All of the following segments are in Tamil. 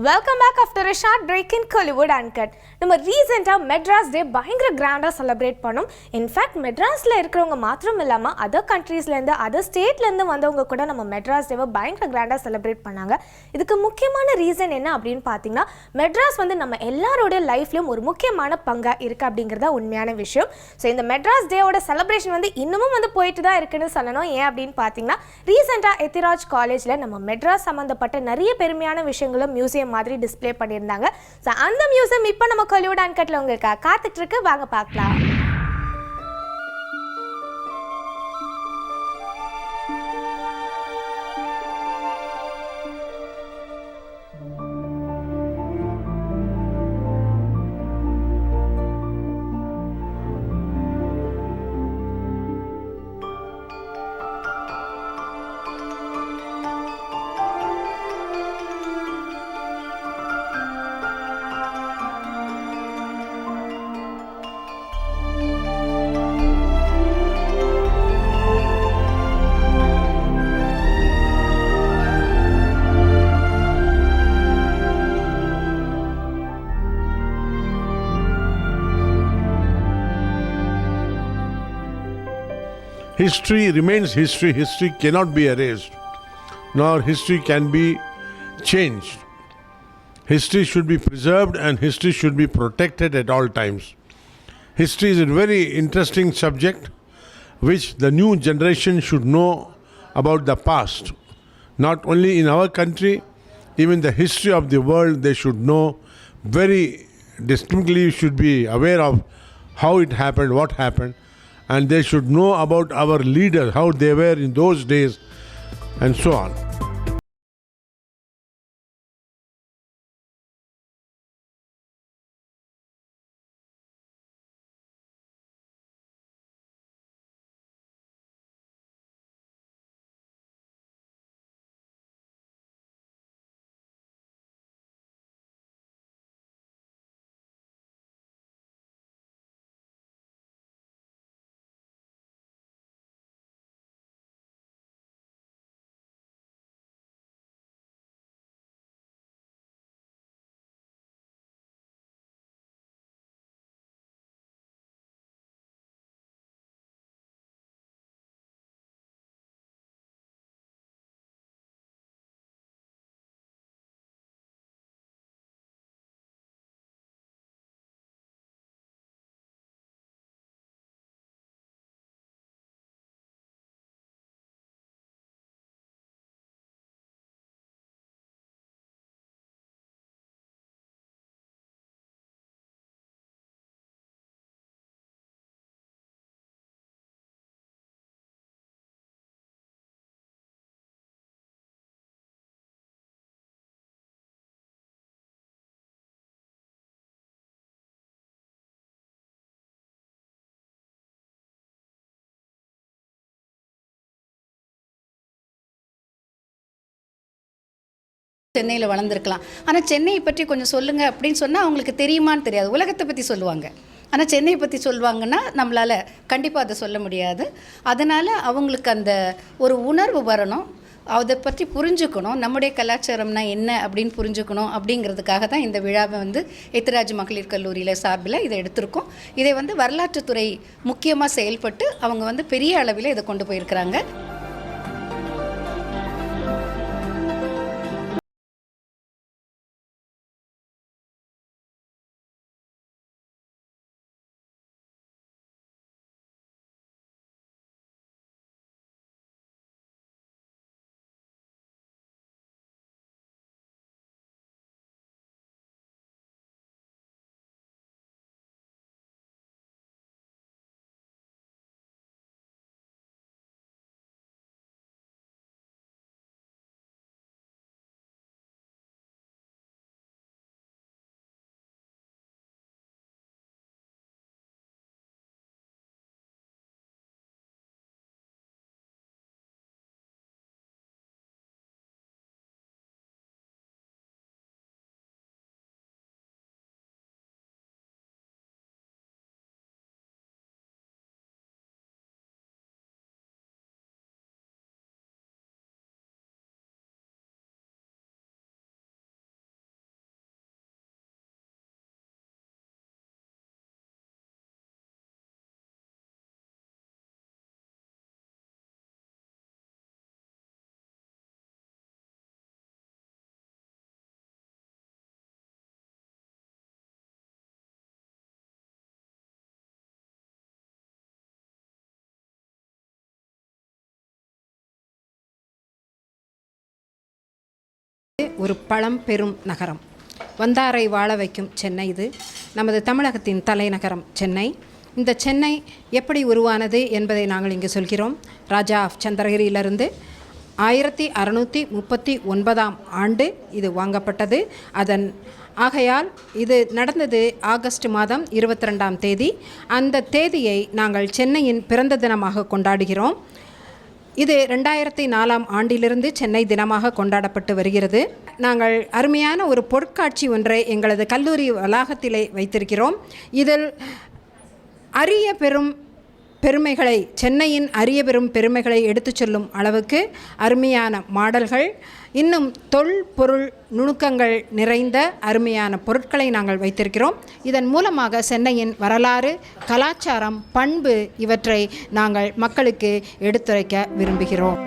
Welcome back after a short break in Kollywood Uncut. நம்ம ரீசெண்டாக மெட்ராஸ் டே பயங்கர கிராண்டாக செலிப்ரேட் பண்ணோம். இன்ஃபேக்ட் மெட்ராஸில் இருக்கிறவங்க மாத்திரம் இல்லாமல் அதர் கண்ட்ரீஸ்லேருந்து அதர் ஸ்டேட்லேருந்து வந்தவங்க கூட நம்ம மெட்ராஸ் டேவை பயங்கர கிராண்டாக செலிப்ரேட் பண்ணாங்க. இதுக்கு முக்கியமான ரீசன் என்ன அப்படின்னு பார்த்தீங்கன்னா, மெட்ராஸ் வந்து நம்ம எல்லாரோட லைஃப்லையும் ஒரு முக்கியமான பங்காக இருக்குது அப்படிங்கிறத உண்மையான விஷயம். ஸோ இந்த மெட்ராஸ் டேவோட செலிப்ரேஷன் வந்து இன்னமும் வந்து போயிட்டு தான் இருக்குன்னு சொல்லணும். ஏன் அப்படின்னு பார்த்தீங்கன்னா, ரீசெண்டாக எத்திராஜ் காலேஜில் நம்ம மெட்ராஸ் சம்மந்தப்பட்ட நிறைய பெருமையான விஷயங்களும் மியூசியம் மாதிரி டிஸ்ப்ளே பண்ணியிருந்தாங்க. ஸோ அந்த மியூசியம் இப்போ நம்ம Kollywood Uncutல உங்களுக்காக காத்துட்டு இருக்கு. வாங்க பார்க்கலாம். History remains history. History cannot be erased, nor history can be changed. History should be preserved and history should be protected at all times. History is a very interesting subject which the new generation should know about the past. Not only in our country, even the history of the world they should know very distinctly, should be aware of how it happened, what happened. And they should know about our leaders, how they were in those days, and so on. சென்னையில் வளர்ந்துருக்கலாம். ஆனால் சென்னையை பற்றி கொஞ்சம் சொல்லுங்கள் அப்படின்னு சொன்னால் அவங்களுக்கு தெரியுமான்னு தெரியாது. உலகத்தை பற்றி சொல்லுவாங்க, ஆனால் சென்னையை பற்றி சொல்லுவாங்கன்னா நம்மளால் கண்டிப்பாக அதை சொல்ல முடியாது. அதனால் அவங்களுக்கு அந்த ஒரு உணர்வு வரணும், அதை பற்றி புரிஞ்சுக்கணும், நம்முடைய கலாச்சாரம்னா என்ன அப்படின்னு புரிஞ்சுக்கணும். அப்படிங்கிறதுக்காக தான் இந்த விழாவை வந்து எத்திராஜ் மகளிர் கல்லூரியில் சார்பில் இதை எடுத்திருக்கோம். இதை வந்து வரலாற்றுத்துறை முக்கியமாக செயல்பட்டு அவங்க வந்து பெரிய அளவில் இதை கொண்டு போயிருக்கிறாங்க. ஒரு பழம்பெரும் நகரம், வந்தாரை வாழ வைக்கும் சென்னை. இது நமது தமிழகத்தின் தலைநகரம் சென்னை. இந்த சென்னை எப்படி உருவானது என்பதை நாங்கள் இங்கு சொல்கிறோம். ராஜா ஆஃப் சந்திரகிரியிலிருந்து 1639 ஆண்டு இது வாங்கப்பட்டது. ஆகையால் இது நடந்தது ஆகஸ்ட் மாதம் 22ஆம் தேதி. அந்த தேதியை நாங்கள் சென்னையின் பிறந்த தினமாக கொண்டாடுகிறோம். இது 2004ஆம் ஆண்டிலிருந்து சென்னை தினமாக கொண்டாடப்பட்டு வருகிறது. நாங்கள் அருமையான ஒரு பொருட்காட்சி ஒன்றை எங்களது கல்லூரி வளாகத்திலே வைத்திருக்கிறோம். இதில் அரிய பெருமைகளை, சென்னையின் அரிய பெரும் பெருமைகளை எடுத்துச் சொல்லும் அளவுக்கு அருமையான மாடல்கள், இன்னும் தொல்பொருள் நுணுக்கங்கள் நிறைந்த அருமையான பொருட்களை நாங்கள் வைத்திருக்கிறோம். இதன் மூலமாக சென்னையின் வரலாறு, கலாச்சாரம், பண்பு இவற்றை நாங்கள் மக்களுக்கு எடுத்துரைக்க விரும்புகிறோம்.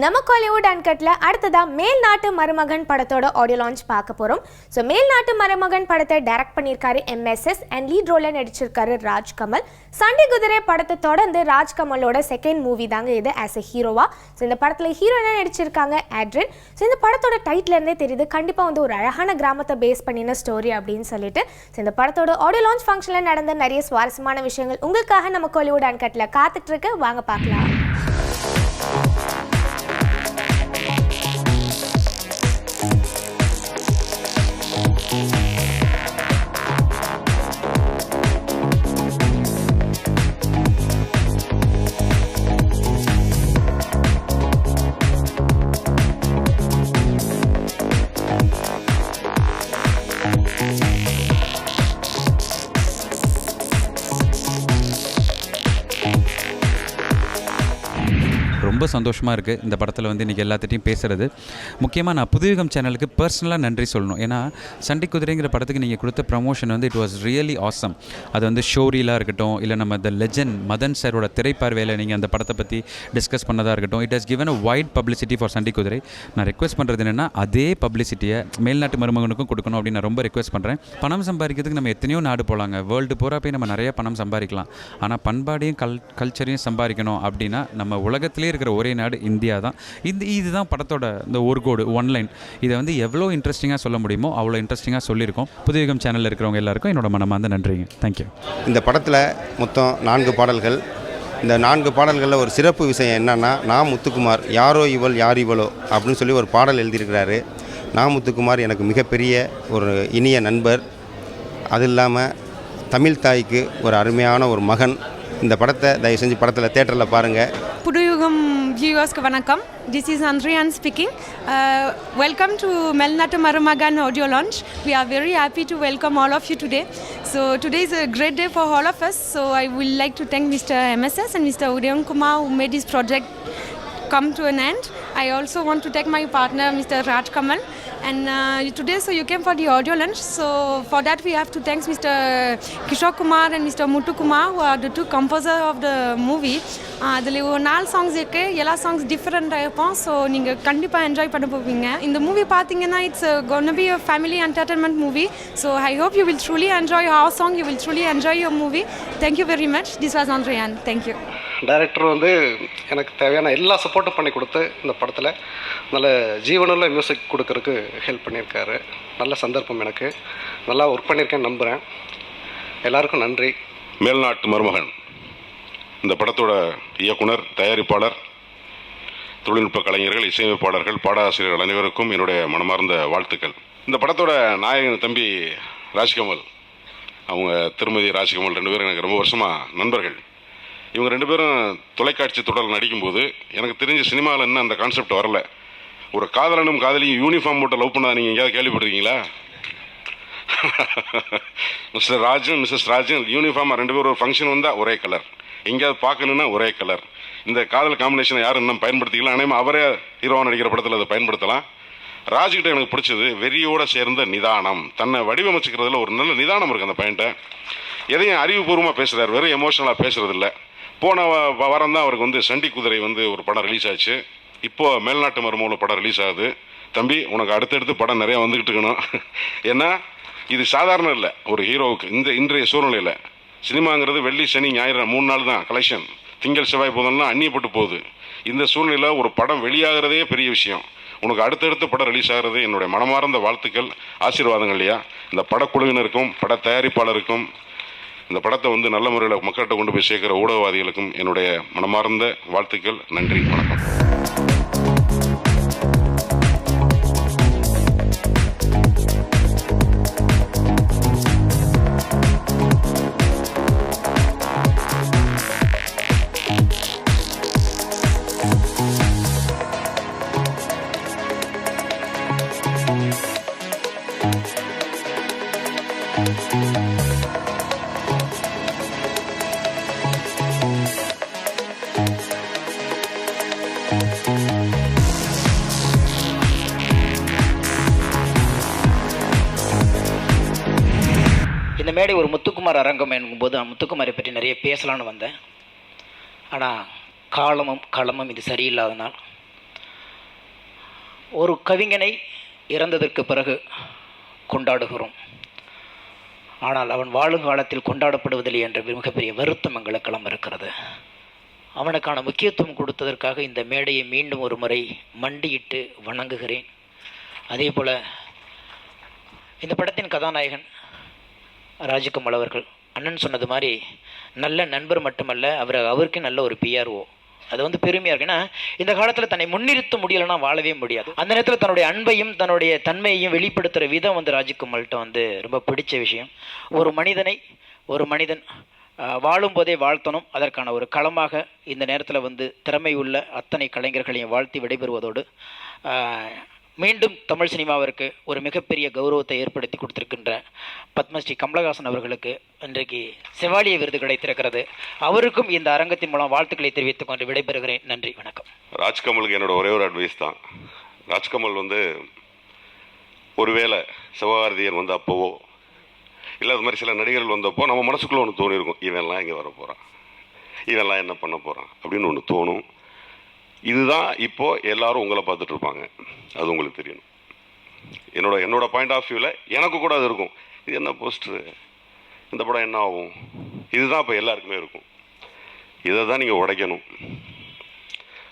நம்ம காலிவுட் அன்கட்ல அடுத்ததா மேல் நாட்டு மருமகன் படத்தோட ஆடியோ லான்ச் பார்க்க போறோம். ஸோ மேல் நாட்டு மருமகன் படத்தை டைரக்ட் பண்ணியிருக்காரு MSS அண்ட் லீட் ரோல நடிச்சிருக்காரு ராஜ்கமல். சண்டை குதிரை படத்தை தொடர்ந்து ராஜ்கமலோட செகண்ட் மூவி தாங்க இது ஆஸ் எ ஹீரோவா. ஸோ இந்த படத்துல ஹீரோயினா நடிச்சிருக்காங்க ஆட்ரின். ஸோ இந்த படத்தோட டைட்டில் இருந்தே தெரியுது கண்டிப்பா வந்து ஒரு அழகான கிராமத்தை பேஸ் பண்ணின ஸ்டோரி அப்படின்னு சொல்லிட்டு. ஸோ இந்த படத்தோட ஆடியோ லான்ச் ஃபங்க்ஷன்ல நடந்த நிறைய சுவாரஸ்யமான விஷயங்கள் உங்களுக்காக நம்ம காலிவுட் அன்கட்ல காத்துட்டு இருக்கு. வாங்க பார்க்கலாம். ரொம்ப சந்தோஷமாக இருக்குது இந்த படத்தில் வந்து இன்றைக்கி எல்லாத்திட்டையும் பேசுகிறது. முக்கியமாக நான் புதுயுகம் சேனலுக்கு பர்சனலாக நன்றி சொல்லணும். ஏன்னா சண்டை குதிரைங்கிற படத்துக்கு நீங்கள் கொடுத்த ப்ரமோஷன் வந்து இட் வாஸ் ரியலி ஆசம். அது வந்து ஷோரீலாக இருக்கட்டும், இல்லை நம்ம த லெஜண்ட் மதன் சாரோட திரைப்பார்வையில் நீங்கள் அந்த படத்தை பற்றி டிஸ்கஸ் பண்ணதாக இருக்கட்டும், it has given a wide publicity for சண்டை குதிரை. நான் ரெக்வஸ்ட் பண்ணுறது என்னென்னா அதே பப்ளிசிட்டியை மேல்நாட்டு மருமகனுக்கும் கொடுக்கணும் அப்படின்னு நான் ரொம்ப ரெக்வஸ்ட் பண்ணுறேன். பணம் சம்பாதிக்கிறதுக்கு நம்ம எத்தனையோ நாடு போகலாங்க, வேர்ல்டு பூரா போய் நம்ம நிறைய பணம் சம்பாதிக்கலாம். ஆனால் பண்பாடையும் கல்ச்சரையும் சம்பாதிக்கணும் அப்படின்னா நம்ம உலகத்திலே இருக்கிற ஒரே நாடு இந்தியா தான். இதுதான் படத்தோட இந்த ஒரு கோடு, ஒன் லைன். இதை வந்து எவ்வளோ இன்ட்ரெஸ்டிங்காக சொல்ல முடியுமோ அவ்வளோ இன்ட்ரெஸ்டிங்காக சொல்லியிருக்கோம். புதுயுகம் சேனலில் இருக்கிறவங்க எல்லாருக்கும் என்னோட மனமார்ந்த நன்றிங்க. தேங்க்யூ. இந்த படத்தில் மொத்தம் 4 பாடல்கள். இந்த 4 பாடல்களில் ஒரு சிறப்பு விஷயம் என்னென்னா, நான் முத்துக்குமார் யாரோ இவள் யார் இவளோ அப்படின்னு சொல்லி ஒரு பாடல் எழுதியிருக்கிறாரு. நான் முத்துக்குமார் எனக்கு மிகப்பெரிய ஒரு இனிய நண்பர். அது இல்லாமல் தமிழ் தாய்க்கு ஒரு அருமையான ஒரு மகன். இந்த படத்தை தயவு செஞ்சு படத்தில் தேட்டரில் பாருங்கள். புதுயுகம் வியூவர்ஸ்க்கு வணக்கம். This is Andrian speaking. Welcome to Melnatu Marumagan audio launch. We are very happy to welcome all of you today. So today is a great day for all of us. So I would like to thank Mr. MSS and Mr. Udayam Kumar who made this project come to an end. I also want to thank my partner Mr. Raj Kamal. And today so you came for the audio launch. So for that we have to thank Mr. Kishore Kumar and Mr. Muthu Kumar who are the 2 composers of the movie. அதில் ஒரு 4 சாங்ஸ் இருக்குது. எல்லா சாங்ஸ் டிஃப்ரெண்ட்டாக இருப்போம். ஸோ நீங்கள் கண்டிப்பாக என்ஜாய் பண்ண போவீங்க. இந்த மூவி பார்த்தீங்கன்னா it's gonna be a family entertainment movie. So I hope you will truly enjoy our song. You will truly enjoy your movie. Thank you very much. This was Andrian. Thank you. Director வந்து எனக்கு தேவையான எல்லா சப்போர்ட்டும் பண்ணி கொடுத்து இந்த படத்தில் நல்ல ஜீவனுள்ள மியூசிக் கொடுக்கறதுக்கு ஹெல்ப் பண்ணியிருக்காரு. நல்ல சந்தர்ப்பம், எனக்கு நல்லா ஒர்க் பண்ணியிருக்கேன்னு நம்புகிறேன். எல்லாருக்கும் நன்றி. மேல்நாட்டு மருமகன் இந்த படத்தோட இயக்குனர், தயாரிப்பாளர், தொழில்நுட்ப கலைஞர்கள், இசையமைப்பாளர்கள், பாடாசிரியர்கள் அனைவருக்கும் என்னுடைய மனமார்ந்த வாழ்த்துக்கள். இந்த படத்தோட நாயகன் தம்பி ராஜ்கமல், அவங்க திருமதி ராஜ்கமல் 2 பேரும் எனக்கு ரொம்ப வருஷமாக நண்பர்கள். இவங்க 2 பேரும் தொலைக்காட்சி தொடரில் நடிக்கும்போது எனக்கு தெரிஞ்ச சினிமாவில் இன்னும் அந்த கான்செப்ட் வரல. ஒரு காதலனும் காதலியும் யூனிஃபார்ம் போட்டு லவ் பண்ணால் நீங்கள் எங்கேயாவது கேள்விப்பட்டிருக்கீங்களா? மிஸ்டர் ராஜும் மிஸ்ஸஸ் ராஜும் யூனிஃபார்மாக 2 பேரும் ஒரு ஃபங்க்ஷன் வந்தால் ஒரே கலர், எங்கேயாவது பார்க்கணுன்னா ஒரே கலர். இந்த காதல் காம்பினேஷனை யாரும் இன்னும் பயன்படுத்திக்கலாம். ஆனால் அவரே ஹீரோவாக நடிக்கிற படத்தில் அதை பயன்படுத்தலாம். ராஜுகிட்ட எனக்கு பிடிச்சது வெறியோடு சேர்ந்த நிதானம். தன்னை வடிவமைச்சிக்கிறதுல ஒரு நல்ல நிதானம் இருக்குது அந்த பையன்ட்ட. எதையும் அறிவுபூர்வமாக பேசுகிறார், வெறும் எமோஷனலாக பேசுகிறதில்ல. போன வாரம் தான் அவருக்கு வந்து சண்டி குதிரை வந்து ஒரு படம் ரிலீஸ் ஆச்சு. இப்போது மேல்நாட்டு மருமகன் படம் ரிலீஸ் ஆகுது. தம்பி, உனக்கு அடுத்தடுத்து படம் நிறையா வந்துக்கிட்டு இருக்கணும். ஏன்னா இது சாதாரண இல்லை ஒரு ஹீரோவுக்கு. இன்றைய சூழ்நிலையில் சினிமாங்கிறது வெள்ளி சனி ஞாயிறு 3 நாள் தான் கலெக்ஷன். திங்கள் செவ்வாய் புதன்லாம் அந்நியப்பட்டு போகுது. இந்த சூழ்நிலை ஒரு படம் வெளியாகிறதே பெரிய விஷயம். உனக்கு அடுத்தடுத்து படம் ரிலீஸ் ஆகிறது என்னுடைய மனமார்ந்த வாழ்த்துக்கள், ஆசீர்வாதங்கள் இல்லையா. இந்த படக்குழுவினருக்கும் பட தயாரிப்பாளருக்கும் இந்த படத்தை வந்து நல்ல முறையில் மக்கள்கிட்ட கொண்டு போய் சேர்க்கிற ஊடகவாதிகளுக்கும் என்னுடைய மனமார்ந்த வாழ்த்துக்கள். நன்றி, வணக்கம். இந்த மேடை ஒரு முத்துக்குமார் அரங்கம் என்கும்போது முத்துக்குமாரை பற்றி நிறைய பேசலான்னு வந்தேன். ஆனால் காலமும் களமும் இது சரியில்லாதனால் ஒரு கவிஞனை இறந்ததற்கு பிறகு கொண்டாடுகிறோம், ஆனால் அவன் வாழும் காலத்தில் கொண்டாடப்படுவதில்லை என்ற மிகப்பெரிய வருத்தம் எங்களுக்கெல்லாம் இருக்கிறது. அவனுக்கான முக்கியத்துவம் கொடுத்ததற்காக இந்த மேடையை மீண்டும் ஒரு முறை மண்டியிட்டு வணங்குகிறேன். அதே போல் இந்த படத்தின் கதாநாயகன் ராஜ்கமல் அவர்கள் அண்ணன் சொன்னது மாதிரி நல்ல நண்பர் மட்டுமல்ல, அவருக்கு நல்ல ஒரு பிஆர்ஓ. அது வந்து பெருமையாக இருக்கு. ஏன்னா இந்த காலத்தில் தன்னை முன்னிறுத்த முடியலைன்னா வாழவே முடியாது. அந்த நேரத்தில் தன்னுடைய அன்பையும் தன்னுடைய தன்மையையும் வெளிப்படுத்துகிற விதம் வந்து ராஜ்கமல்கிட்ட வந்து ரொம்ப பிடிச்ச விஷயம். ஒரு மனிதன் வாழும்போதே வாழ்த்தணும், அதற்கான ஒரு களமாக இந்த நேரத்தில் வந்து திறமை உள்ள அத்தனை கலைஞர்களையும் வாழ்த்தி விடைபெறுவதோடு மீண்டும் தமிழ் சினிமாவிற்கு ஒரு மிகப்பெரிய கௌரவத்தை ஏற்படுத்தி கொடுத்திருக்கின்ற பத்மஸ்ரீ கமலஹாசன் அவர்களுக்கு இன்றைக்கு செவாலிய விருது கிடைத்திருக்கிறது. அவருக்கும் இந்த அரங்கத்தின் மூலம் வாழ்த்துக்களை தெரிவித்துக் கொண்டு விடைபெறுகிறேன். நன்றி, வணக்கம். ராஜ்கமலுக்கு என்னோட ஒரே ஒரு அட்வைஸ் தான். ராஜ்கமல் வந்து ஒருவேளை சிவகார்த்திகேயன் வந்து அப்போவோ இல்லை அது மாதிரி சில நடிகர்கள் வந்தப்போ நம்ம மனசுக்குள்ளே ஒன்று தோணியிருக்கும், இவன்லாம் இங்கே வர போகிறான், இவன்லாம் என்ன பண்ண போகிறான் அப்படின்னு ஒன்று தோணும். இதுதான் இப்போது எல்லாரும் உங்களை பார்த்துட்டு இருப்பாங்க, அது உங்களுக்கு தெரியணும். என்னோட பாயிண்ட் ஆஃப் வியூவில் எனக்கு கூட அது இருக்கும், இது என்ன போஸ்டரு, இந்த படம் என்ன ஆகும், இதுதான் இப்போ எல்லாருக்குமே இருக்கும். இதை தான் நீங்கள் உடைக்கணும்.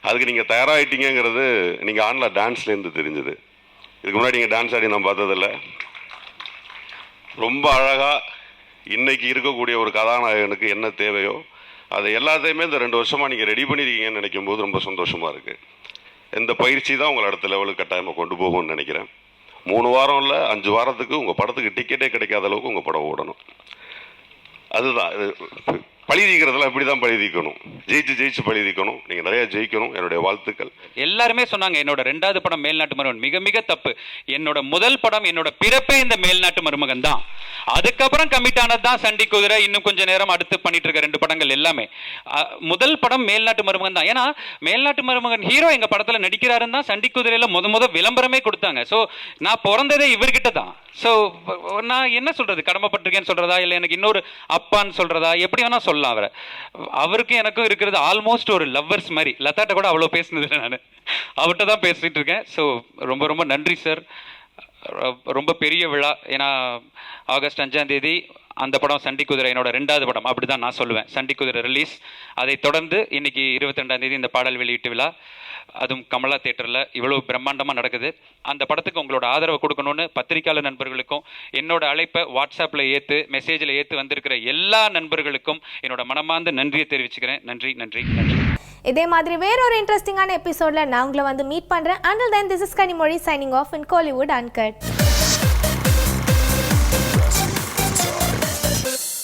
அதுக்கு நீங்கள் தயாராகிட்டீங்கிறது நீங்கள் ஆன்ல டான்ஸ்லேருந்து தெரிஞ்சுது. இதுக்கு முன்னாடி நீங்கள் டான்ஸ் ஆடி நான் பார்த்ததில்ல. ரொம்ப அழகாக இன்றைக்கி இருக்கக்கூடிய ஒரு கதாநாயகனுக்கு என்ன தேவையோ அதை எல்லாத்தையுமே இந்த 2 வருஷமாக நீங்கள் ரெடி பண்ணியிருக்கீங்கன்னு நினைக்கும் போது ரொம்ப சந்தோஷமாக இருக்குது. இந்த பயிற்சி தான் உங்களை அடுத்த லெவலுக்கு கட்டாயமாக கொண்டு போகும்னு நினைக்கிறேன். 3 வாரம் இல்லை 5 வாரத்துக்கு உங்கள் படத்துக்கு டிக்கெட்டே கிடைக்காத அளவுக்கு உங்கள் படம் ஓடணும். அதுதான் பழி தீக்கிறதுல இப்படி தான் பழி தீக்கணும், ஜெயிச்சு பழி தீக்கணும். நீங்கள் நிறையா ஜெயிக்கணும், என்னுடைய வாழ்த்துக்கள். எல்லாருமே சொன்னாங்க என்னோட 2வது படம் மேல்நாட்டு மருமகன், மிக மிக தப்பு. என்னோட முதல் படம், என்னோட பிறப்பே இந்த மேல்நாட்டு மருமகன் தான். அதுக்கப்புறம் கமிட் ஆனது தான் சண்டி குதிரை, இன்னும் கொஞ்சம் நேரம் அடுத்து பண்ணிட்டு இருக்க 2 படங்கள் எல்லாமே. முதல் படம் மேல்நாட்டு மருமகன் தான். ஏன்னா மேல்நாட்டு மருமகன் ஹீரோ எங்க படத்துல நடிக்கிறாருன்னு தான் சண்டி குதிரையில முத விளம்பரமே கொடுத்தாங்க. ஸோ நான் பிறந்ததே இவர்கிட்ட தான். ஸோ நான் என்ன சொல்றது, கடமைப்பட்டிருக்கேன்னு சொல்றதா இல்லை எனக்கு இன்னொரு அப்பான்னு சொல்றதா, எப்படி வேணா சொல்லலாம். அவருக்கும் எனக்கும் இருக்கிறது ஆல்மோஸ்ட் ஒரு லவ்வர்ஸ் மாதிரி. லதாட்ட கூட அவ்வளோ பேசினது இல்லை, நான் அவர்கிட்ட தான் பேசிட்டு இருக்கேன். ஸோ ரொம்ப ரொம்ப நன்றி சார். ரொம்ப பெரிய விழா. ஏன்னா ஆகஸ்ட் 5ஆம் தேதி அந்த படம் சண்டி குதிரை என்னோட 2வது படம், அப்படி தான் நான் சொல்லுவேன். சண்டி குதிரை ரிலீஸ். அதை தொடர்ந்து இன்னைக்கு 22ஆம் தேதி இந்த பாடல் வெளியீட்டு விழா, அதுவும் கமலா தியேட்டரில் இவ்வளோ பிரம்மாண்டமாக நடக்குது. அந்த படத்துக்கு உங்களோட ஆதரவை கொடுக்கணும்னு பத்திரிக்கையாளர் நண்பர்களுக்கும் என்னோட அழைப்பை வாட்ஸ்அப்பில் மெசேஜில் ஏற்று வந்திருக்கிற எல்லா நண்பர்களுக்கும் என்னோட மனமார்ந்த நன்றியை தெரிவிச்சுக்கிறேன். நன்றி நன்றி நன்றி. இதே மாதிரி வேறொரு இன்ட்ரெஸ்டிங்கான எபிசோடில் நான் உங்களை வந்து மீட் பண்ணுறேன். Until then, this is Kanimozhi signing off in Kollywood Uncut.